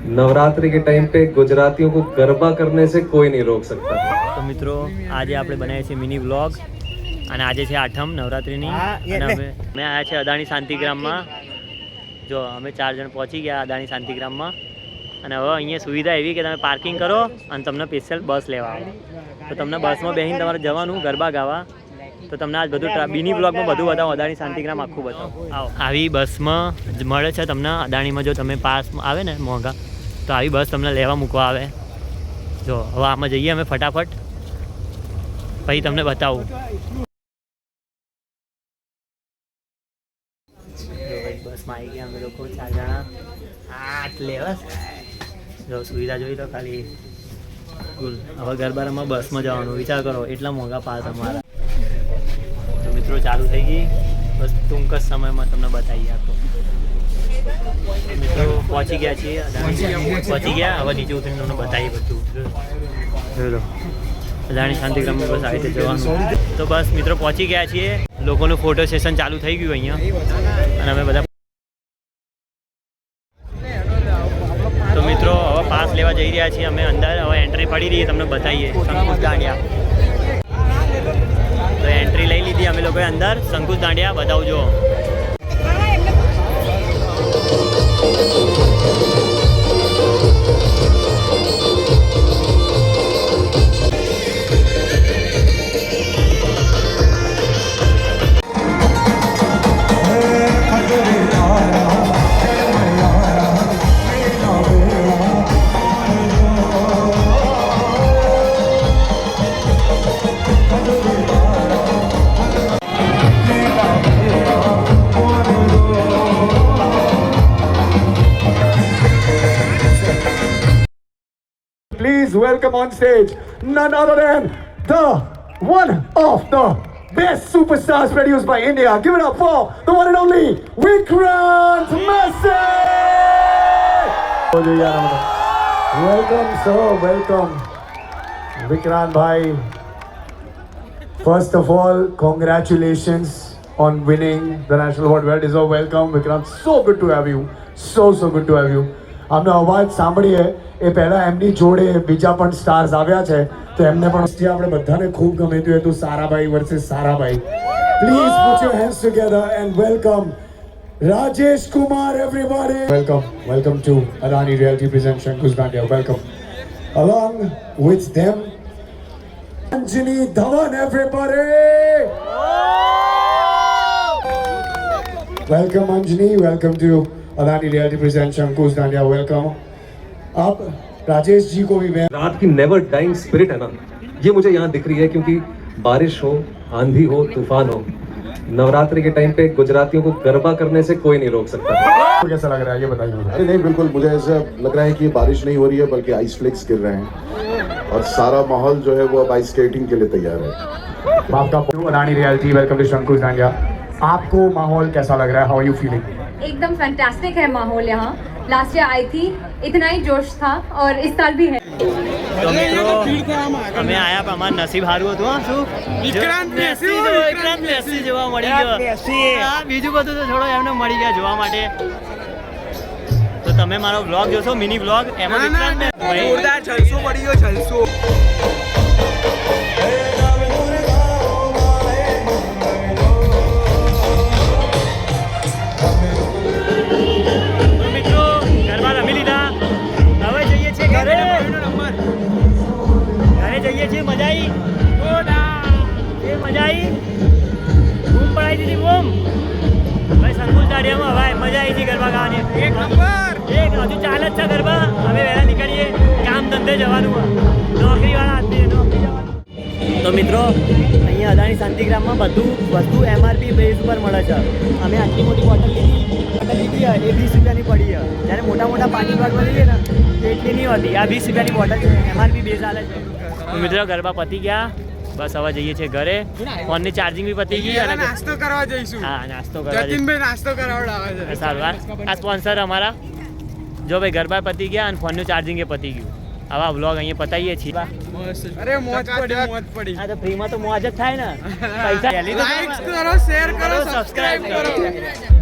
नवरात्रि के टाइम पे गुजरातियों को गरबा करने से कोई नहीं रोक सकता। तो मित्रों आज આપણે બનાવીએ છીએ મિની વ્લોગ અને આજે છે આઠમ નવરાત્રિની અને અમે આવ્યા છે અદાણી શાંતિગ્રામમાં। જો અમે 4 જણ પહોંચી ગયા અદાણી શાંતિગ્રામમાં અને હવે અહીંયા સુવિધા એવી કે તમે પાર્કિંગ કરો અને તમને સ્પેશિયલ બસ લેવા આવે તો તમને બસમાં બેસીને તમારે જવાનું ગરબા ગાવા। તો તમને આજ બધું મિની વ્લોગમાં બધું બતાવો અદાણી શાંતિગ્રામ આખું બતાવો। આવો આવી બસમાં મળે છે તમને અદાણીમાં જો તમે પાસ આવે ને મોંઘા તો આવી બસ તમને લેવા મૂકવા આવે। જો હવે આમાં જઈએ અમે ફટાફટ પછી તમને બતાવું। બસમાં આવી ગયા અમે લોકો 4 જણા આટલે બસ જો સુવિધા જોઈ તો ખાલી કુલ હવે ગરબા રમવા બસમાં જવાનું વિચાર કરો એટલા મોંઘા પાસ અમારા। તો મિત્રો ચાલુ થઈ ગઈ બસ ટૂંક જ સમયમાં તમને બતાવી આપો। મિત્રો પહોંચી ગયા છીએ પહોંચી ગયા હવે નીચે ઉતરીને તમને બતાવી બધું જોઈ લો અદાણી શાંતિગ્રામમાં બસ આવી રીતે જવાનું। તો બસ મિત્રો પહોંચી ગયા છીએ લોકોનું ફોટો સેશન ચાલુ થઈ ગયું અહીંયા અને અમે બધા તો મિત્રો હવે પાસ લેવા જઈ રહ્યા છીએ અમે અંદર હવે એન્ટ્રી પડી રહી તમને બતાવીએ શંકુશ દાંડિયા। તો એન્ટ્રી લઈ લીધી અમે લોકોએ અંદર શંકુશ દાંડિયા બતાવજો। Please welcome on stage none other than the one of the best superstars produced by India. Give it up for the one and only Vikrant Massey. Welcome sir, welcome Vikrant bhai. First of all, congratulations on winning the national award. Well deserved. Welcome Vikrant. So good to have you. So good to have you. हमने અવાજ સાંભળીએ એ પહેલા એમની જોડે બીજા પણ stars આવ્યા છે તો એમને પણ આપણે બધાને ખૂબ ગમ્યું હતું Sarabhai versus Sarabhai. Please put your hands together and welcome Rajesh Kumar everybody. Welcome to Adani realty present Shankush Dandiya. Welcome along with them Anjani Dhawan everybody। Welcome Anjani, welcome to Adani realty present Shankush Dandiya. Welcome. आप राजेश जी को भी मैं रात की नेवर डाइंग स्पिरिट है ना ये मुझे यहाँ दिख रही है क्योंकि बारिश हो आंधी हो तूफान हो नवरात्रि के टाइम पे गुजरातियों को गरबा करने से कोई नहीं रोक सकता। तो कैसा लग रहा है ये बताइए। अरे नहीं बिल्कुल मुझे ऐसा लग रहा है कि बारिश नहीं हो रही है बल्कि आइस फ्लेक्स गिर रहे हैं और सारा माहौल जो है वो अब आइस स्केटिंग के लिए तैयार है। आपका Adani realty welcome to Shankush Dandiya. आपको माहौल कैसा लग रहा है? How are you feeling? एकदम फैंटास्टिक है माहौल यहाँ। लास्ट ईयर आई थी इतना ही जोश था और इस साल भी है। તો મિત્રો અમે આયા પણ અમારું નસીબ સારું હતું। હા શું વિક્રાંત મેસી જોવા મળી ગયો। હા બીજું બધું તો થોડો એમને મળી ગયા જોવા માટે। તો તમે મારો વ્લોગ જોશો મિની વ્લોગ એમાં વિક્રાંત જોરદાર જલસો પડી ગયો જલસો। मजा आई मजा आई घूम पड़ाई थी घूम भाई शंकुश दांडिया में हवा मजा आई थी गरबा गाने एक नंबर एक हजू चाले अच्छा गरबा हमें वहला निकलिए काम धंधे जवानू नौकरी वाला आदमी नौकरी जवानू। तो मित्रों અહીંયા અદાણી શાંતિગ્રામમાં બધું વસ્તુ MRP બેઝ ઉપર મળે છે। અમે આટલી મોટી બોટલ લીધી એ 20 રૂપિયાની પડી છે જ્યારે મોટા મોટા પાણી બોટલ લઈએ ને તો એટલી નહીં હોતી। આ 20 રૂપિયાની બોટલ છે MRP બેઝ આલે છે। તો મિત્રો ગરબા પતી ગયા બસ હવે જઈએ છીએ ઘરે। ફોનની ચાર્જિંગ બી પતી ગઈ અને નાસ્તો કરવા જઈશું। હા નાસ્તો કરવા જતીનભાઈ નાસ્તો કરાવડાવે છે સારું। આ સ્પોન્સર અમારા જો ભાઈ ગરબા પતી ગયા અને ફોનનું ચાર્જિંગ એ પતી ગયું। આવા વ્લોગ અહીંયા પતાવીએ છીએ। અરે મોજ પડી હા તો ફ્રીમાં તો મોજ જ થાય ને। પૈસા લાઈક કરો શેર કરો સબસ્ક્રાઇબ કરો।